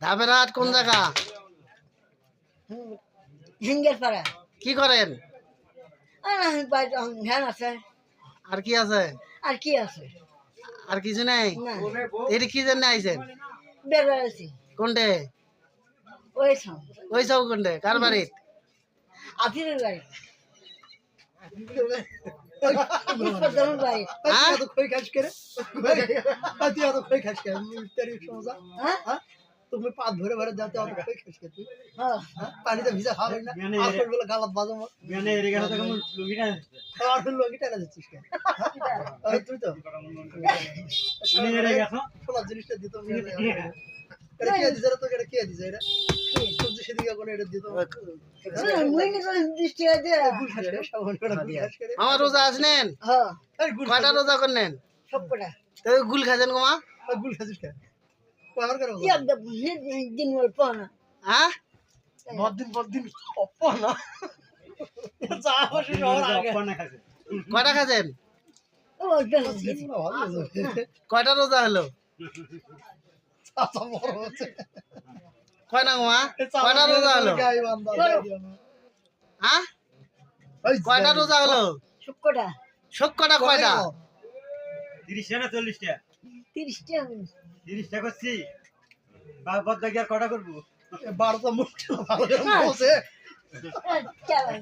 ধাপেরহাট কোন জায়গা? ঝিঙ্গের পাড়া। কি করেন? ধ্যান আছে। আর কি আছে? আর কি আছে? আর কিছু নেই। না এটি কি জন্য আইছেন? বেড়াইছি কোনটে? ওই সব ওই সব কোনটে? কার বাড়ির? আফিরের বাড়ি প্রধানের বাড়ি। হ্যাঁ? হ্যাঁ? তুমি পা ধরে ধরে যাতে অত কই খাস কে তুই? হ্যাঁ। পানিতে ভিজা খাবে না আসল বলে গালাত বাজাবো আর লঙ্গি টানা যাচ্ছিস কেন? আরে তুই তো শোনা জিনিসটা দিত এটা কে দিছে রে তোকে? এটা কে দিছে এটা? সবজি সেদিকে কোন এটা দিত দৃষ্টি আছে। আমার রোজা আসলেন? হ্যাঁ কয়টা রোজা করলেন? সবকটা গুল খাইছেন গোমা? গুল খাচ্ছিস কেন? আমার কেন দিন বল পানা। হ্যাঁ? বদিন অপ্পা না যা বসে শহর আগে কয়টা খাইছেন? ও কয়টা রোজা হলো? চাচা বড় হচ্ছে কয়টা গোমা? কয়টা রোজা হলো? হ্যাঁ? কয়টা রোজা হলো? সবকটা সবকটা কয়টা? 30টা না 40টা? 30টা 30টা করছি বদ্ধ কি আর কটা করবো? 12টা মুখ ভালো করে বসে চালাই